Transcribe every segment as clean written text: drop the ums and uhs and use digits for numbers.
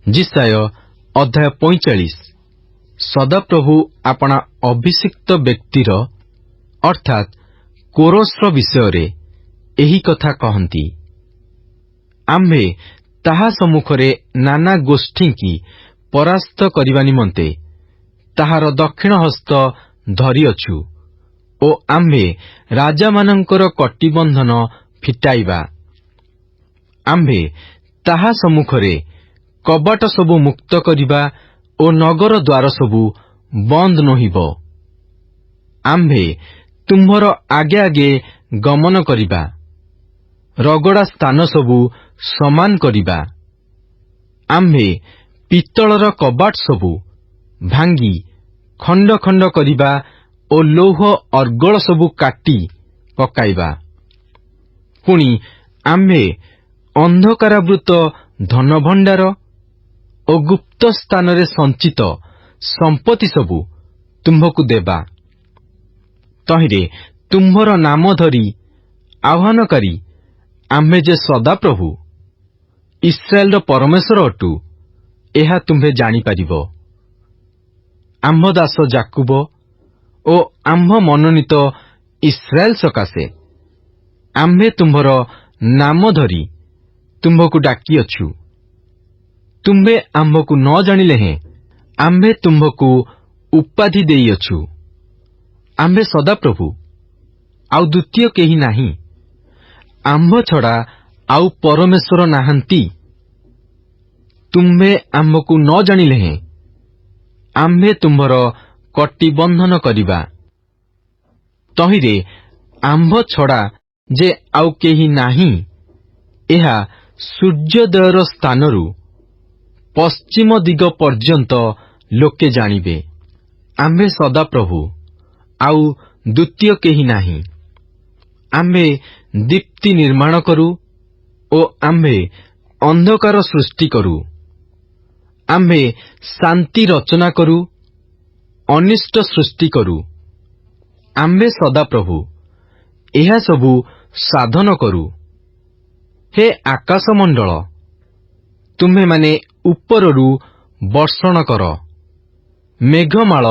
जिसाय अध्याय 45। सदाप्रभु आपणा अभिषिक्त व्यक्तिर अर्थात कोरोसर विषय एही कथा कहती। आम्भे ताहा सम्मुखरे नाना गोष्ठी की परास्त करिबा निमंते ताहार दक्षिण हस्त धरिअछु ओ आम्भे राजा मानंकर कटिबंधन फिटाइबा। आम्भे ताहा सम्मुखरे कबाट सबु मुक्त करिबा ओ नगर द्वार सबु बंद नहिब। आम्भे तुम्हर आगे आगे गमन करिबा, रगड़ा स्थान सबु समान करिबा। आम्भे पित्तलर कबाट सबु भांगी खंड खंड करिबा ओ लौह अर्गल सबु काटी पकाइबा। पुणी आम्भे अंधकारावृत धन भंडार ओ गुप्त स्थान रे संचित संपत्ति सबु तुम्हकु देबा। तहिरे तुम्हर नाम धरी आह्वानकारी आम्भे जे सदाप्रभु इस्राएल परमेश्वर अटु एहा तुम्हे जानी पारिबो। आम्भ दास जाकुब ओ आम्भ मनोनीत इस्राएल सकाशे आम्भे तुम्हर नाम धरी तुम्भकु डाकिअछु। तुम्भे आम्भकु न जानिले हें आम्भे तुम्भकु उपाधि देइअछु। आम्भे सदाप्रभु आउ द्वितीय केही नाही। आम्भ छड़ा आउ परमेश्वर नाहंती। तुम्भे आम्भकु न जानिले हें आम्भे तुम्भर कटिबंधन करिबा। तहिरे आम्भ छड़ा जे आउ केही नाही एहा सूर्योदयर स्थानरु पश्चिम दिग पर्यंत लोके जानिबे। आम्भे सदाप्रभु आउ द्वितीय केही नाही। आम्भे दीप्ति निर्माण करू ओ आम्भे अंधकार सृष्टि करू। आम्भे शांति रचना करू, अनिष्ट सृष्टि करू। आम्भे सदाप्रभु एहा सबु साधन करू। हे आकाशमंडल, तुम्हे माने उपररू वर्षण कर, मेघमाल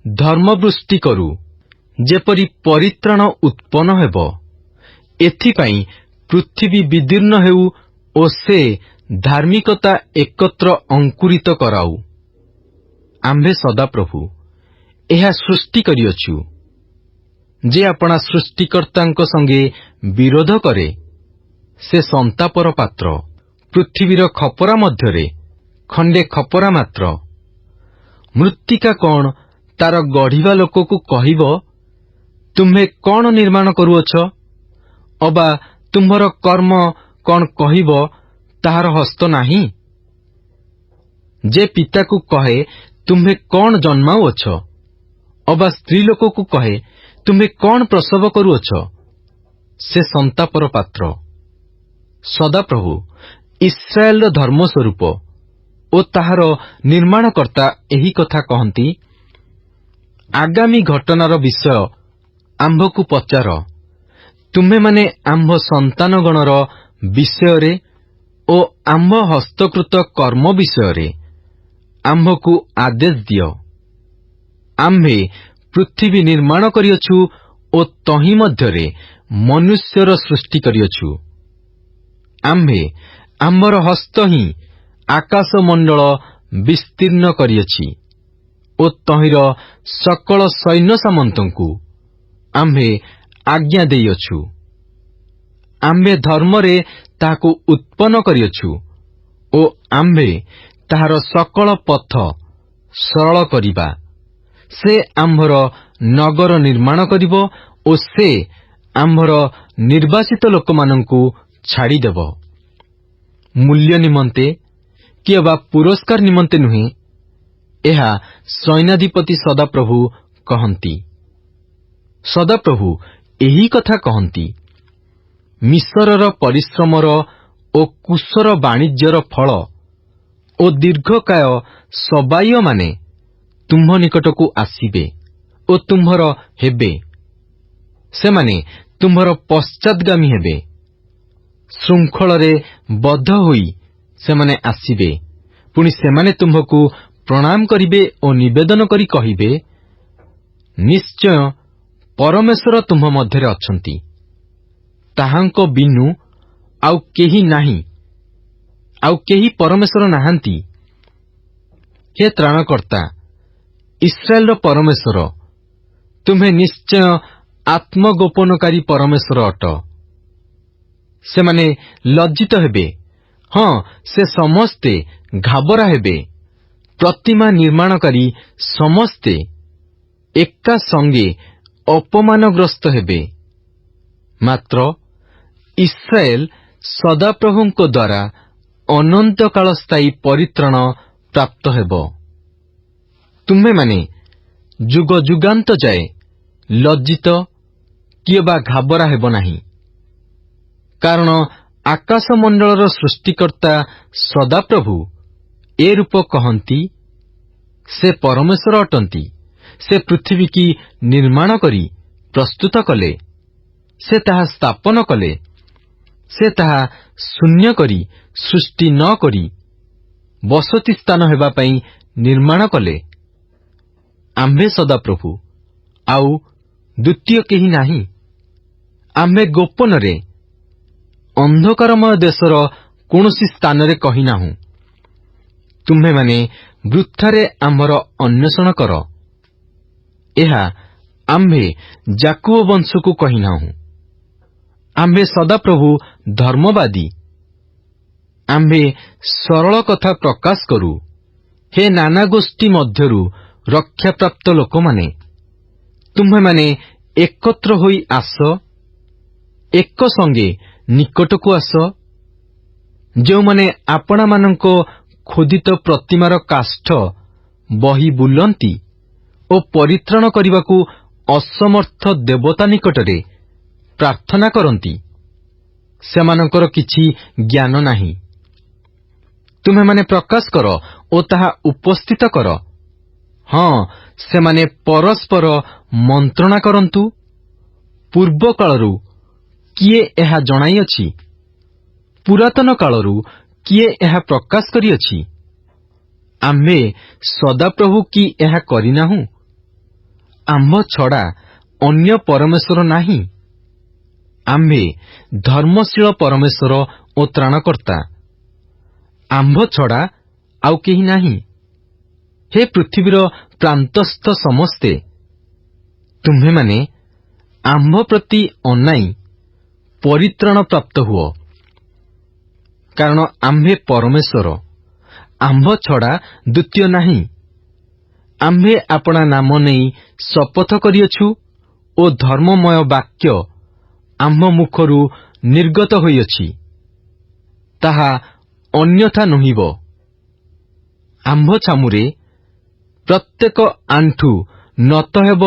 धर्मवृष्टि करू, जेपरी परित्राण उत्पन्न हेब। एथिपाई पृथ्वी विदीर्ण हेउ ओ से धार्मिकता एकत्र अंकुरित कराऊ। आम्भे सदाप्रभु एहा सृष्टि करिअछु। जे आपणा सृष्टिकर्तांक संगे विरोध करे से संतापर पात्र। पृथ्वीर खपरा मध्यरे खंडे खपरा मात्र। मृत्तिका कौन तार गढ़िबा लोककु कहिब, तुम्हे कौन निर्माण करुअछ? अबा तुम्हर कर्म कौन कहिब, ताहार हस्त नाही? जे पिताकु कहे, तुम्हे कौन जन्माउअछ? अबा स्त्री लोककु कहे, तुम्हे कौन प्रसव करुअछ? से संतापर पात्र। सदाप्रभु इस्राएल धर्मस्वरूप ओ ताहार निर्माणकर्ता एही कथा कहती। आगामी घटनार विषय आम्भकु पचार। तुम्हे माने आम्भ संतानगणर विषय ओ आम्भ हस्तकृत कर्म विषय आम्भकु आदेश दियो। आम्भे पृथ्वी निर्माण करिअछु ओ तही मध्यरे मनुष्यर सृष्टि करिअछु। आम्भे आम्भर हस्त ही आकाशमंडल विस्तीर्ण करिअछि ओ तहिर सकल सैन्य सामंतंकु आम्भे आज्ञा देइअछु। आम्भे धर्मरे ताहाकु उत्पन्न करिअछु ओ आम्भे ताहार सकल पथ सरल करिबा। से आम्भर नगर निर्माण करिब ओ से आम्भर निर्वासित लोकमानंकु छाड़ीदेव। मूल्य निमंते कि अबा पुरस्कार निमंते नुहे, एहा सैन्याधिपति सदाप्रभु कहती। सदाप्रभु एही कथा कहती। मिसरर परिश्रमर ओ कुशर वाणिज्यर फल ओ दीर्घकाय सबाय माने तुम्ह निकटकु आसिबे ओ तुम्हर हेबे। सेमाने तुम्हर पश्चातगामी हेबे। श्रृंखल बद्ध होई सेमाने आसिबे, ପୁଣି ସେମାନେ ତୁମ୍ଭକୁ ପ୍ରଣାମ କରିବେ ଓ ନିବେଦନ କରି କହିବେ, ନିଶ୍ଚୟ ପରମେଶ୍ୱର ତୁମ୍ଭ ମଧ୍ୟରେ ଅଛନ୍ତି, ତାହାଙ୍କ ବିନୁ ଆଉ କେହି ନାହିଁ, ଆଉ କେହି ପରମେଶ୍ୱର ନାହାନ୍ତି। ହେ ତ୍ରାଣକର୍ତ୍ତା, ଇସ୍ରାଏଲର ପରମେଶ୍ୱର, ତୁମ୍ଭେ ନିଶ୍ଚୟ ଆତ୍ମଗୋପନକାରୀ ପରମେଶ୍ୱର ଅଟ। ସେମାନେ ଲଜ୍ଜିତ ହେବେ, ହଁ, ସେ ସମସ୍ତେ ଘାବରା ହେବେ। ପ୍ରତିମା ନିର୍ମାଣକାରୀ ସମସ୍ତେ ଏକା ସଙ୍ଗେ ଅପମାନଗ୍ରସ୍ତ ହେବେ। ମାତ୍ର ଇସ୍ରାଏଲ ସଦାପ୍ରଭୁଙ୍କ ଦ୍ୱାରା ଅନନ୍ତକାଳ ସ୍ଥାୟୀ ପରିତ୍ରାଣ ପ୍ରାପ୍ତ ହେବ। ତୁମ୍ଭେମାନେ ଯୁଗ ଯୁଗାନ୍ତ ଯାଏ ଲଜ୍ଜିତ କିଏ ବା ଘାବରା ହେବ ନାହିଁ। କାରଣ ଆକାଶମଣ୍ଡଳର ସୃଷ୍ଟିକର୍ତ୍ତା ସଦାପ୍ରଭୁ ଏ ରୂପ କହନ୍ତି, ସେ ପରମେଶ୍ୱର ଅଟନ୍ତି। ସେ ପୃଥିବୀ କି ନିର୍ମାଣ କରି ପ୍ରସ୍ତୁତ କଲେ, ସେ ତାହା ସ୍ଥାପନ କଲେ, ସେ ତାହା ଶୂନ୍ୟ କରି ସୃଷ୍ଟି ନ କରି ବସତି ସ୍ଥାନ ହେବା ପାଇଁ ନିର୍ମାଣ କଲେ। ଆମ୍ଭେ ସଦାପ୍ରଭୁ, ଆଉ ଦ୍ୱିତୀୟ କେହି ନାହିଁ। ଆମ୍ଭେ ଗୋପନରେ ଅନ୍ଧକାରମୟ ଦେଶର କୌଣସି ସ୍ଥାନରେ କହିନାହୁଁ, ତୁମ୍ଭେମାନେ ବୃଥାରେ ଆମ୍ଭର ଅନ୍ୱେଷଣ କର। ଏହା ଆମ୍ଭେ ଯାକୁବ ବଂଶକୁ କହିନାହୁଁ। ଆମ୍ଭେ ସଦାପ୍ରଭୁ ଧର୍ମବାଦୀ, ଆମ୍ଭେ ସରଳ କଥା ପ୍ରକାଶ କରୁ। ହେ ନାନା ଗୋଷ୍ଠୀ ମଧ୍ୟରୁ ରକ୍ଷାପ୍ରାପ୍ତ ଲୋକମାନେ, ତୁମ୍ଭେମାନେ ଏକତ୍ର ହୋଇ ଆସ, ଏକ ସଙ୍ଗେ ନିକଟକୁ ଆସ। ଯେଉଁମାନେ ଆପଣାମାନଙ୍କ ଖୋଦିତ ପ୍ରତିମାର କାଷ୍ଠ ବହି ବୁଲନ୍ତି ଓ ପରିତ୍ରାଣ କରିବାକୁ ଅସମର୍ଥ ଦେବତା ନିକଟରେ ପ୍ରାର୍ଥନା କରନ୍ତି, ସେମାନଙ୍କର କିଛି ଜ୍ଞାନ ନାହିଁ। ତୁମେମାନେ ପ୍ରକାଶ କର ଓ ତାହା ଉପସ୍ଥିତ କର। ହଁ, ସେମାନେ ପରସ୍ପର ମନ୍ତ୍ରଣା କରନ୍ତୁ। ପୂର୍ବ କାଳରୁ କିଏ ଏହା ଜଣାଇଅଛି? ପୁରାତନ କାଳରୁ କିଏ ଏହା ପ୍ରକାଶ କରିଅଛି? ଆମ୍ଭେ ସଦାପ୍ରଭୁ କି ଏହା କରିନାହୁଁ? ଆମ୍ଭ ଛଡ଼ା ଅନ୍ୟ ପରମେଶ୍ୱର ନାହିଁ। ଆମ୍ଭେ ଧର୍ମଶୀଳ ପରମେଶ୍ୱର ଓ ତ୍ରାଣକର୍ତ୍ତା, ଆମ୍ଭ ଛଡ଼ା ଆଉ କେହି ନାହିଁ। ହେ ପୃଥିବୀର ପ୍ରାନ୍ତସ୍ଥ ସମସ୍ତେ, ତୁମ୍ଭେମାନେ ଆମ୍ଭ ପ୍ରତି ଅନାଇ ପରିତ୍ରାଣ ପ୍ରାପ୍ତ ହୁଅ। କାରଣ ଆମ୍ଭେ ପରମେଶ୍ୱର, ଆମ୍ଭ ଛଡ଼ା ଦ୍ୱିତୀୟ ନାହିଁ। ଆମ୍ଭେ ଆପଣା ନାମ ନେଇ ଶପଥ କରିଅଛୁ ଓ ଧର୍ମମୟ ବାକ୍ୟ ଆମ୍ଭ ମୁଖରୁ ନିର୍ଗତ ହୋଇଅଛି, ତାହା ଅନ୍ୟଥା ନୁହିବ। ଆମ୍ଭ ଛାମୁରେ ପ୍ରତ୍ୟେକ ଆଣ୍ଠୁ ନତ ହେବ,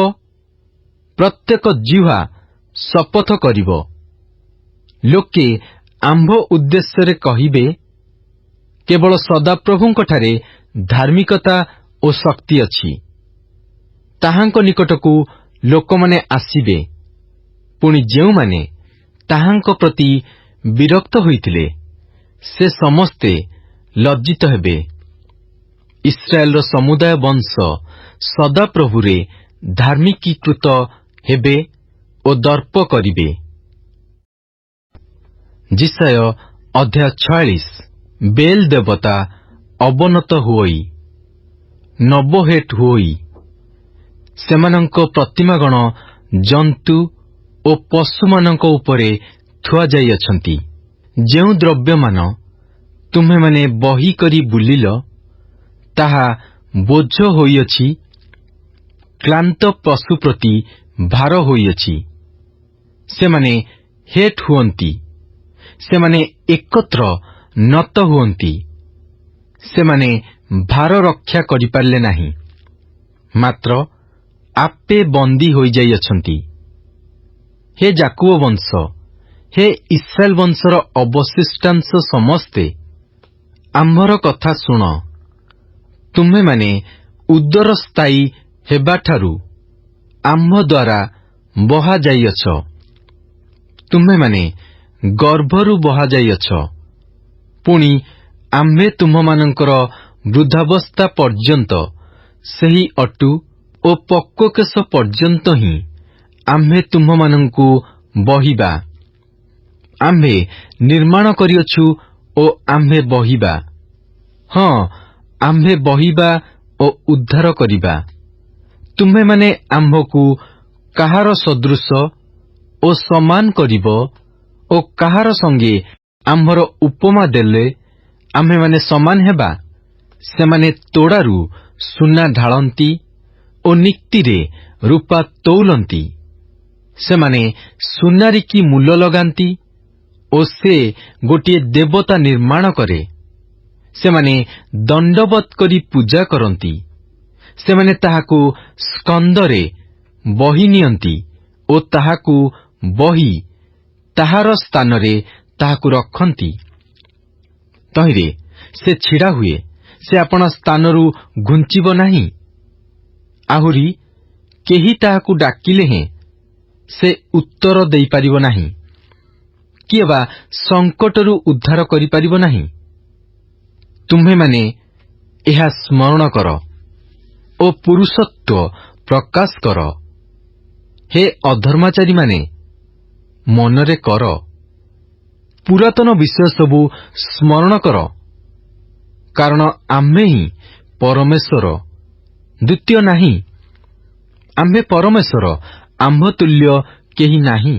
ପ୍ରତ୍ୟେକ ଜିହ୍ୱା ଶପଥ କରିବ। ଲୋକେ ଆମ୍ଭ ଉଦ୍ଦେଶ୍ୟରେ କହିବେ, କେବଳ ସଦାପ୍ରଭୁଙ୍କଠାରେ ଧାର୍ମିକତା ଓ ଶକ୍ତି ଅଛି। ତାହାଙ୍କ ନିକଟକୁ ଲୋକମାନେ ଆସିବେ, ପୁଣି ଯେଉଁମାନେ ତାହାଙ୍କ ପ୍ରତି ବିରକ୍ତ ହୋଇଥିଲେ, ସେ ସମସ୍ତେ ଲଜ୍ଜିତ ହେବେ। ଇସ୍ରାଏଲର ସମୁଦାୟ ବଂଶ ସଦାପ୍ରଭୁରେ ଧାର୍ମିକୀକୃତ ହେବେ ଓ ଦର୍ପ କରିବେ। ଯିଶାୟ ଅଧ୍ୟାୟ 46। ବେଲ୍ ଦେବତା ଅବନତ ହୁଅଇ, ନବୋହେଟ୍ ହୁଅଇ, ସେମାନଙ୍କ ପ୍ରତିମାଗଣ ଜନ୍ତୁ ଓ ପଶୁମାନଙ୍କ ଉପରେ ଥୁଆଯାଇଅଛନ୍ତି। ଯେଉଁ ଦ୍ରବ୍ୟମାନ ତୁମ୍ଭେମାନେ ବହି କରି ବୁଲିଲ, ତାହା ବୋଝ ହୋଇଅଛି, କ୍ଳାନ୍ତ ପଶୁ ପ୍ରତି ଭାର ହୋଇଅଛି। ସେମାନେ ହେଟ୍ ହୁଅନ୍ତି, ସେମାନେ ଏକତ୍ର ନତ ହୁଅନ୍ତି। ସେମାନେ ଭାର ରକ୍ଷା କରିପାରିଲେ ନାହିଁ, ମାତ୍ର ଆପେ ବନ୍ଦୀ ହୋଇଯାଇଅଛନ୍ତି। ହେ ଯାକୁବ ବଂଶ, ହେ ଇସ୍ରାଏଲ ବଂଶର ଅବଶିଷ୍ଟାଂଶ ସମସ୍ତେ, ଆମ୍ଭର କଥା ଶୁଣ। ତୁମ୍ଭେମାନେ ଉଦର ସ୍ଥାୟୀ ହେବାଠାରୁ ଆମ୍ଭ ଦ୍ୱାରା ବହାଯାଇଅଛ। ତୁମ୍ଭେମାନେ ଗର୍ଭରୁ ବହାଯାଇଅଛ, ପୁଣି ଆମ୍ଭେ ତୁମ୍ଭମାନଙ୍କର ବୃଦ୍ଧାବସ୍ଥା ପର୍ଯ୍ୟନ୍ତ ସେହି ଅଟୁ ଓ ପକ୍ୱକେଶ ପର୍ଯ୍ୟନ୍ତ ହିଁ ଆମ୍ଭେ ତୁମ୍ଭମାନଙ୍କୁ ବହିବା। ଆମ୍ଭେ ନିର୍ମାଣ କରିଅଛୁ ଓ ଆମ୍ଭେ ବହିବା। ହଁ, ଆମ୍ଭେ ବହିବା ଓ ଉଦ୍ଧାର କରିବା। ତୁମ୍ଭେମାନେ ଆମ୍ଭକୁ କାହାର ସଦୃଶ ଓ ସମାନ କରିବ ଓ କାହାର ସଙ୍ଗେ ଆମ୍ଭର ଉପମା ଦେଲେ ଆମ୍ଭେମାନେ ସମାନ ହେବା? ସେମାନେ ତୋଡ଼ାରୁ ସୁନା ଢାଳନ୍ତି ଓ ନିକ୍ତିରେ ରୂପା ତୌଲନ୍ତି। ସେମାନେ ସୁନାରିକି ମୂଲ ଲଗାନ୍ତି ଓ ସେ ଗୋଟିଏ ଦେବତା ନିର୍ମାଣ କରେ। ସେମାନେ ଦଣ୍ଡବତ୍ କରି ପୂଜା କରନ୍ତି। ସେମାନେ ତାହାକୁ ସ୍କନ୍ଧରେ ବହି ନିଅନ୍ତି ଓ ତାହାକୁ ବହି ତାହାର ସ୍ଥାନରେ ତାହାକୁ ରଖନ୍ତି। ତହିଁରେ ସେ ଛିଡ଼ା ହୁଏ, ସେ ଆପଣା ସ୍ଥାନରୁ ଘୁଞ୍ଚିବ ନାହିଁ। ଆହୁରି କେହି ତାହାକୁ ଡାକିଲେ ହେଁ ସେ ଉତ୍ତର ଦେଇପାରିବ ନାହିଁ, କିଏ ବା ସଙ୍କଟରୁ ଉଦ୍ଧାର କରିପାରିବ ନାହିଁ। ତୁମ୍ଭେମାନେ ଏହା ସ୍ମରଣ କର ଓ ପୁରୁଷତ୍ୱ ପ୍ରକାଶ କର। ହେ ଅଧର୍ମାଚାରୀମାନେ, ମନରେ କର, ପୁରାତନ ବିଷୟ ସବୁ ସ୍ମରଣ କର। କାରଣ ଆମ୍ଭେ ହିଁ ପରମେଶ୍ୱର, ଦ୍ୱିତୀୟ ନାହିଁ। ଆମ୍ଭେ ପରମେଶ୍ୱର, ଆମ୍ଭ ତୁଲ୍ୟ କେହି ନାହିଁ।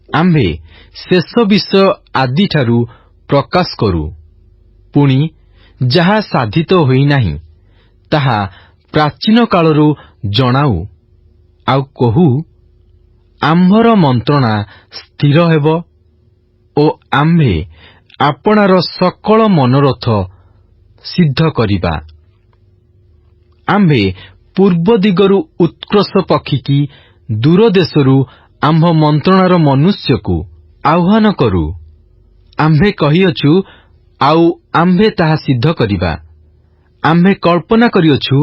ଆମ୍ଭେ ଶେଷ ବିଷୟ ଆଦିଠାରୁ ପ୍ରକାଶ କରୁ, ପୁଣି ଯାହା ସାଧିତ ହୋଇନାହିଁ ତାହା ପ୍ରାଚୀନ କାଳରୁ ଜଣାଉ, ଆଉ କହୁ, ଆମ୍ଭର ମନ୍ତ୍ରଣା ସ୍ଥିର ହେବ ଓ ଆମ୍ଭେ ଆପଣାର ସକଳ ମନୋରଥ ସିଦ୍ଧ କରିବା। ଆମ୍ଭେ ପୂର୍ବ ଦିଗରୁ ଉତ୍କର୍ଷ ପକ୍ଷୀକି ଦୂର ଦେଶରୁ ଆମ୍ଭ ମନ୍ତ୍ରଣାର ମନୁଷ୍ୟକୁ ଆହ୍ୱାନ କରୁ। ଆମ୍ଭେ କହିଅଛୁ, ଆଉ ଆମ୍ଭେ ତାହା ସିଦ୍ଧ କରିବା। ଆମ୍ଭେ କଳ୍ପନା କରିଅଛୁ,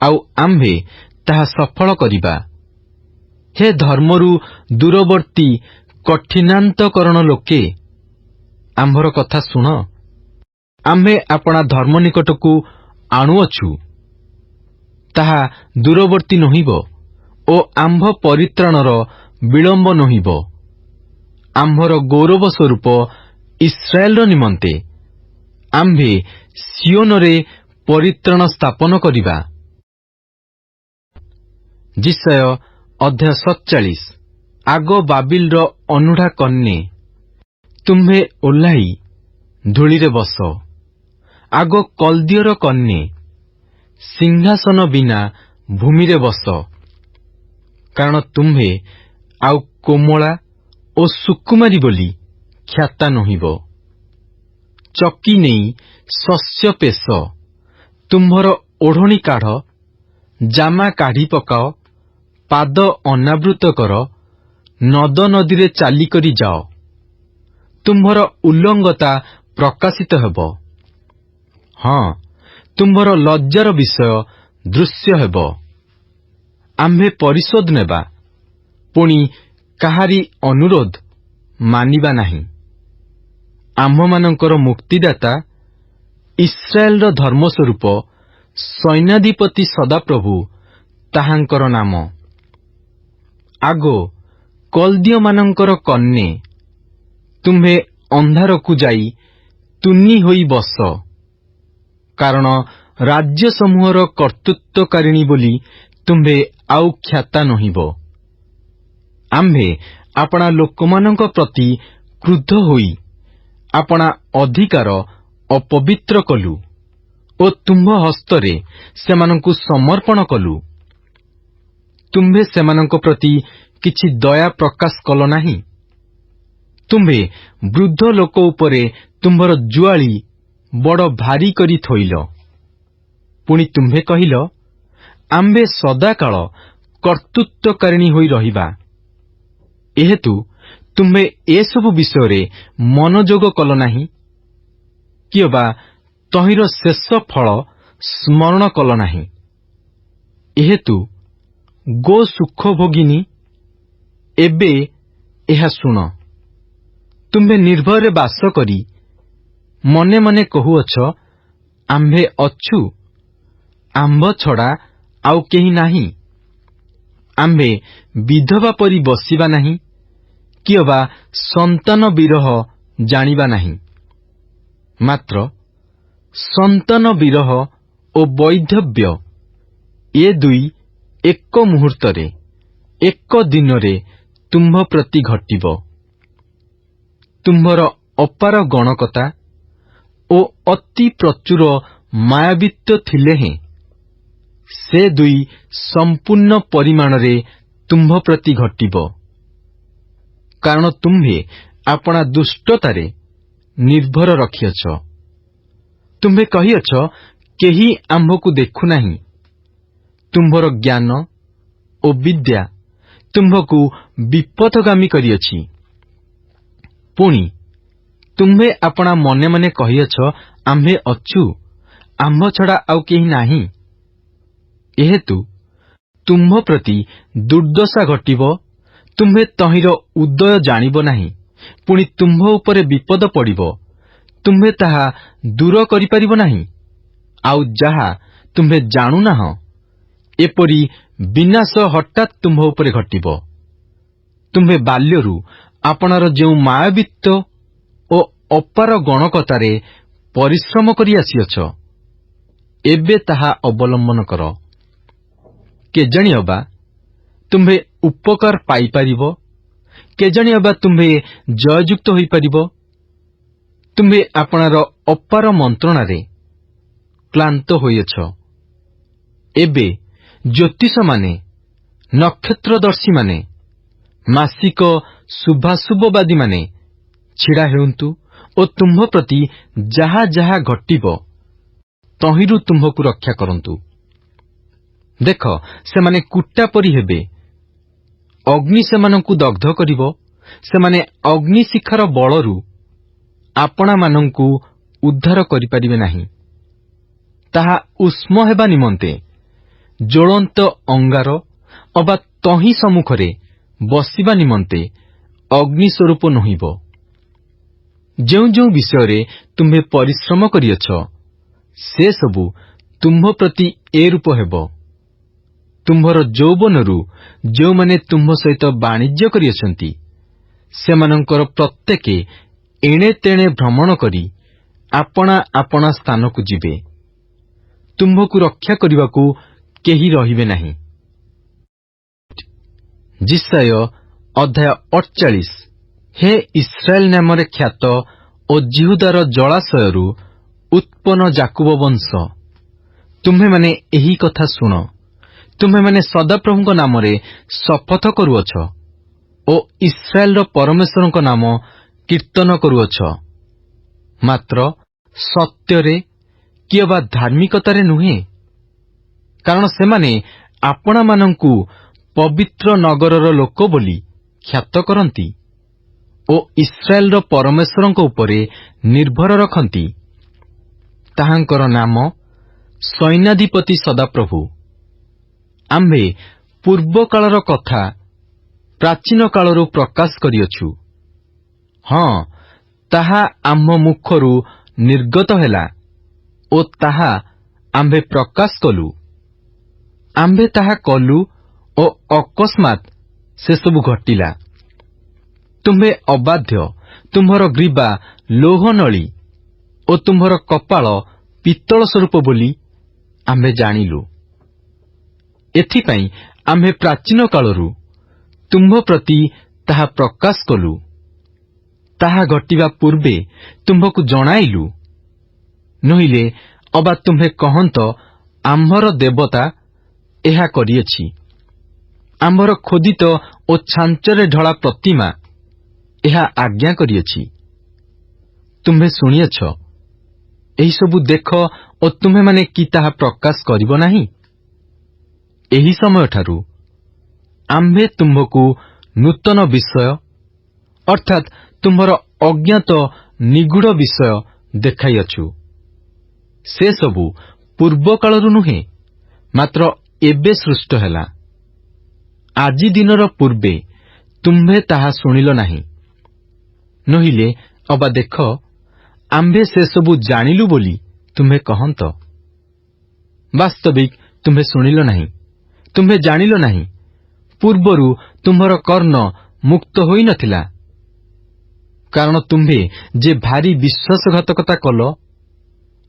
ଆଉ ଆମ୍ଭେ ତାହା ସଫଳ କରିବା। ହେ ଧର୍ମରୁ ଦୂରବର୍ତ୍ତୀ କଠିନାନ୍ତକରଣ ଲୋକେ, ଆମ୍ଭର କଥା ଶୁଣ। ଆମ୍ଭେ ଆପଣା ଧର୍ମ ନିକଟକୁ ଆଣୁଅଛୁ, ତାହା ଦୂରବର୍ତ୍ତୀ ନୋହିବ ଓ ଆମ୍ଭ ପରିତ୍ରାଣର ବିଳମ୍ବ ନୋହିବ। ଆମ୍ଭର ଗୌରବ ସ୍ୱରୂପ ଇସ୍ରାଏଲର ନିମନ୍ତେ ଆମ୍ଭେ ସିଓନରେ ପରିତ୍ରାଣ ସ୍ଥାପନ କରିବା। ଯିଶାୟ ଅଧ୍ୟାୟ 47। ଆଗ ବାବିଲର ଅନୁଢା କନ୍ୟା, ତୁମ୍ଭେ ଓହ୍ଲାଇ ଧୂଳିରେ ବସ। ଆଗ କଲ୍ଦିୟର କନ୍ୟା, ସିଂହାସନ ବିନା ଭୂମିରେ ବସ। କାରଣ ତୁମ୍ଭେ ଆଉ କୋମଳା ଓ ସୁକୁମାରୀ ବୋଲି ଖ୍ୟାତା ନୋହିବ। ଚକି ନେଇ ଶସ୍ୟ ପେଶ, ତୁମ୍ଭର ଓଢ଼ଣୀ କାଢ଼, ଜାମା କାଢ଼ି ପକାଅ, ପାଦ ଅନାବୃତ କର, ନଦ ନଦୀରେ ଚାଲିକରି ଯାଅ। ତୁମ୍ଭର ଉଲ୍ଲଙ୍ଗତା ପ୍ରକାଶିତ ହେବ। ହଁ, ତୁମ୍ଭର ଲଜ୍ଜାର ବିଷୟ ଦୃଶ୍ୟ ହେବ। ଆମ୍ଭେ ପରିଶୋଧ ନେବା, ପୁଣି କାହାରି ଅନୁରୋଧ ମାନିବା ନାହିଁ। ଆମ୍ଭମାନଙ୍କର ମୁକ୍ତିଦାତା, ଇସ୍ରାଏଲର ଧର୍ମସ୍ୱରୂପ, ସୈନ୍ୟାଧିପତି ସଦାପ୍ରଭୁ ତାହାଙ୍କର ନାମ। ଆଗ କଲ୍ଦିୟମାନଙ୍କର କନ୍ୟା, ତୁମ୍ଭେ ଅନ୍ଧାରକୁ ଯାଇ ତୁନି ହୋଇ ବସ। କାରଣ ରାଜ୍ୟସମୂହର କର୍ତ୍ତୃତ୍ୱକାରିଣୀ ବୋଲି ତୁମ୍ଭେ ଆଉ ଖ୍ୟାତା ନୋହିବ। ଆମ୍ଭେ ଆପଣା ଲୋକମାନଙ୍କ ପ୍ରତି କ୍ରୁଦ୍ଧ ହୋଇ ଆପଣା ଅଧିକାର ଅପବିତ୍ର କଲୁ ଓ ତୁମ୍ଭ ହସ୍ତରେ ସେମାନଙ୍କୁ ସମର୍ପଣ କଲୁ। ତୁମ୍ଭେ ସେମାନଙ୍କ ପ୍ରତି କିଛି ଦୟା ପ୍ରକାଶ କଲ ନାହିଁ। ତୁମ୍ଭେ ବୃଦ୍ଧ ଲୋକ ଉପରେ ତୁମ୍ଭର ଜୁଆଳି ବଡ଼ ଭାରି କରି ଥୋଇଲ। ପୁଣି ତୁମ୍ଭେ କହିଲ, ଆମ୍ଭେ ସଦାକାଳ କର୍ତ୍ତୃତ୍ୱକାରିଣୀ ହୋଇ ରହିବା। ଏହେତୁ ତୁମ୍ଭେ ଏସବୁ ବିଷୟରେ ମନୋଯୋଗ କଲ ନାହିଁ, କିଏ ବା ତହିଁର ଶେଷ ଫଳ ସ୍ମରଣ କଲ ନାହିଁ। ଏହେତୁ ଗୋ ସୁଖ ଭୋଗିନୀ, ଏବେ ଏହା ଶୁଣ। ତୁମ୍ଭେ ନିର୍ଭୟରେ ବାସ କରି ମନେ ମନେ କହୁଅଛ, ଆମ୍ଭେ ଅଛୁ, ଆମ୍ଭ ଛଡ଼ା ଆଉ କେହି ନାହିଁ। ଆମ୍ଭେ ବିଧବା ପରି ବସିବା ନାହିଁ, କି ଅବା ସନ୍ତାନ ବିରହ ଜାଣିବା ନାହିଁ। ମାତ୍ର ସନ୍ତାନ ବିରହ ଓ ବୈଧବ୍ୟ ଏ ଦୁଇ ଏକ ମୁହୂର୍ତ୍ତରେ, ଏକ ଦିନରେ ତୁମ୍ଭ ପ୍ରତି ଘଟିବ। ତୁମ୍ଭର ଅପାର ଗଣକତା ଓ ଅତି ପ୍ରଚୁର ମାୟାବିତ୍ୱ ଥିଲେ ହେଁ ସେ ଦୁଇ ସମ୍ପୂର୍ଣ୍ଣ ପରିମାଣରେ ତୁମ୍ଭ ପ୍ରତି ଘଟିବ। କାରଣ ତୁମ୍ଭେ ଆପଣା ଦୁଷ୍ଟତାରେ ନିର୍ଭର ରଖିଅଛ। ତୁମ୍ଭେ କହିଅଛ, କେହି ଆମ୍ଭକୁ ଦେଖୁନାହିଁ। ତୁମ୍ଭର ଜ୍ଞାନ ଓ ବିଦ୍ୟା ତୁମ୍ଭକୁ ବିପଥଗାମୀ କରିଅଛି। ପୁଣି ତୁମ୍ଭେ ଆପଣା ମନେ ମନେ କହିଅଛ, ଆମ୍ଭେ ଅଛୁ, ଆମ୍ଭ ଛଡ଼ା ଆଉ କେହି ନାହିଁ। ଏହେତୁ ତୁମ୍ଭ ପ୍ରତି ଦୁର୍ଦ୍ଦଶା ଘଟିବ, ତୁମ୍ଭେ ତହିଁର ଉଦୟ ଜାଣିବ ନାହିଁ। ପୁଣି ତୁମ୍ଭ ଉପରେ ବିପଦ ପଡ଼ିବ, ତୁମ୍ଭେ ତାହା ଦୂର କରିପାରିବ ନାହିଁ। ଆଉ ଯାହା ତୁମ୍ଭେ ଜାଣୁନାହଁ, ଏପରି ବିନାଶ ହଠାତ୍ ତୁମ୍ଭ ଉପରେ ଘଟିବ। ତୁମ୍ଭେ ବାଲ୍ୟରୁ ଆପଣାର ଯେଉଁ ମାୟାବିତ୍ୱ ଓ ଅପାର ଗଣକତାରେ ପରିଶ୍ରମ କରି ଆସିଅଛ, ଏବେ ତାହା ଅବଲମ୍ବନ କର। କେଜାଣି ଅବା ତୁମ୍ଭେ ଉପକାର ପାଇପାରିବ, କେଜାଣି ଅବା ତୁମ୍ଭେ ଜୟଯୁକ୍ତ ହୋଇପାରିବ। ତୁମ୍ଭେ ଆପଣାର ଅପାର ମନ୍ତ୍ରଣାରେ କ୍ଳାନ୍ତ ହୋଇଅଛ। ଏବେ ଜ୍ୟୋତିଷମାନେ, ନକ୍ଷତ୍ରଦର୍ଶୀମାନେ, ମାସିକ ଶୁଭାଶୁଭବାଦୀମାନେ ଛିଡ଼ା ହେଉନ୍ତୁ ଓ ତୁମ୍ଭ ପ୍ରତି ଯାହା ଯାହା ଘଟିବ ତହିଁରୁ ତୁମ୍ଭକୁ ରକ୍ଷା କରନ୍ତୁ। ଦେଖ, ସେମାନେ କୁଟା ପରି ହେବେ, ଅଗ୍ନି ସେମାନଙ୍କୁ ଦଗ୍ଧ କରିବ। ସେମାନେ ଅଗ୍ନିଶିଖାର ବଳରୁ ଆପଣାମାନଙ୍କୁ ଉଦ୍ଧାର କରିପାରିବେ ନାହିଁ। ତାହା ଉଷ୍ମ ହେବା ନିମନ୍ତେ ଜ୍ୱଳନ୍ତ ଅଙ୍ଗାର ଅବା ତହିଁ ସମ୍ମୁଖରେ ବସିବା ନିମନ୍ତେ ଅଗ୍ନି ସ୍ୱରୂପ ନୁହିଁବ। ଯେଉଁ ଯେଉଁ ବିଷୟରେ ତୁମ୍ଭେ ପରିଶ୍ରମ କରିଅଛ, ସେସବୁ ତୁମ୍ଭ ପ୍ରତି ଏ ରୂପ ହେବ। ତୁମ୍ଭର ଯୌବନରୁ ଯେଉଁମାନେ ତୁମ୍ଭ ସହିତ ବାଣିଜ୍ୟ କରିଅଛନ୍ତି, ସେମାନଙ୍କର ପ୍ରତ୍ୟେକେ ଏଣେ ତେଣେ ଭ୍ରମଣ କରି ଆପଣା ଆପଣା ସ୍ଥାନକୁ ଯିବେ। ତୁମ୍ଭକୁ ରକ୍ଷା କରିବାକୁ କେହି ରହିବେ ନାହିଁ। ଯିଶାୟ ଅଧ୍ୟାୟ 48। ହେ ଇସ୍ରାଏଲ ନାମରେ ଖ୍ୟାତ ଓ ଜିହୁଦାର ଜଳାଶୟରୁ ଉତ୍ପନ୍ନ ଯାକୁବ ବଂଶ, ତୁମ୍ଭେମାନେ ଏହି କଥା ଶୁଣ। ତୁମ୍ଭେମାନେ ସଦାପ୍ରଭୁଙ୍କ ନାମରେ ଶପଥ କରୁଅଛ ଓ ଇସ୍ରାଏଲର ପରମେଶ୍ୱରଙ୍କ ନାମ କୀର୍ତ୍ତନ କରୁଅଛ, ମାତ୍ର ସତ୍ୟରେ କି ଅବା ଧାର୍ମିକତାରେ ନୁହେଁ। କାରଣ ସେମାନେ ଆପଣାମାନଙ୍କୁ ପବିତ୍ର ନଗରର ଲୋକ ବୋଲି ଖ୍ୟାତ କରନ୍ତି ଓ ଇସ୍ରାଏଲର ପରମେଶ୍ୱରଙ୍କ ଉପରେ ନିର୍ଭର ରଖନ୍ତି। ତାହାଙ୍କର ନାମ ସୈନ୍ୟାଧିପତି ସଦାପ୍ରଭୁ। ଆମ୍ଭେ ପୂର୍ବକାଳର କଥା ପ୍ରାଚୀନ କାଳରୁ ପ୍ରକାଶ କରିଅଛୁ। ହଁ, ତାହା ଆମ୍ଭ ମୁଖରୁ ନିର୍ଗତ ହେଲା ଓ ତାହା ଆମ୍ଭେ ପ୍ରକାଶ କଲୁ। ଆମ୍ଭେ ତାହା କଲୁ ଓ ଅକସ୍ମାତ୍ ସେସବୁ ଘଟିଲା। ତୁମ୍ଭେ ଅବାଧ୍ୟ, ତୁମ୍ଭର ଗ୍ରୀବା ଲୌହନଳୀ ଓ ତୁମ୍ଭର କପାଳ ପିତ୍ତଳ ସ୍ୱରୂପ ବୋଲି ଆମ୍ଭେ ଜାଣିଲୁ। ଏଥିପାଇଁ ଆମ୍ଭେ ପ୍ରାଚୀନ କାଳରୁ ତୁମ୍ଭ ପ୍ରତି ତାହା ପ୍ରକାଶ କଲୁ। ତାହା ଘଟିବା ପୂର୍ବେ ତୁମ୍ଭକୁ ଜଣାଇଲୁ। ନୋହିଲେ ଅବା ତୁମ୍ଭେ କହନ୍ତ, ଆମ୍ଭର ଦେବତା ଏହା କରିଅଛି, ଆମ୍ଭର ଖୋଦିତ ଓ ଛାଞ୍ଚରେ ଢଳା ପ୍ରତିମା ଏହା ଆଜ୍ଞା କରିଅଛି। ତୁମ୍ଭେ ଶୁଣିଅଛ, ଏହିସବୁ ଦେଖ ଓ ତୁମ୍ଭେମାନେ କି ତାହା ପ୍ରକାଶ କରିବ ନାହିଁ? ଏହି ସମୟଠାରୁ ଆମ୍ଭେ ତୁମ୍ଭକୁ ନୂତନ ବିଷୟ ଅର୍ଥାତ୍ ତୁମ୍ଭର ଅଜ୍ଞାତ ନିଗୂଢ଼ ବିଷୟ ଦେଖାଇଅଛୁ। ସେସବୁ ପୂର୍ବକାଳରୁ ନୁହେଁ, ମାତ୍ର ଏବେ ସୃଷ୍ଟ ହେଲା। ଆଜି ଦିନର ପୂର୍ବେ ତୁମ୍ଭେ ତାହା ଶୁଣିଲ ନାହିଁ। ନୋହିଲେ ଅବା ଦେଖ, ଆମ୍ଭେ ସେସବୁ ଜାଣିଲୁ ବୋଲି ତୁମ୍ଭେ କହନ୍ତ, ବାସ୍ତବିକ ତୁମ୍ଭେ ଶୁଣିଲ ନାହିଁ, ତୁମ୍ଭେ ଜାଣିଲ ନାହିଁ, ପୂର୍ବରୁ ତୁମ୍ଭର କର୍ଣ୍ଣ ମୁକ୍ତ ହୋଇନଥିଲା। କାରଣ ତୁମ୍ଭେ ଯେ ଭାରି ବିଶ୍ୱାସଘାତକତା କଲ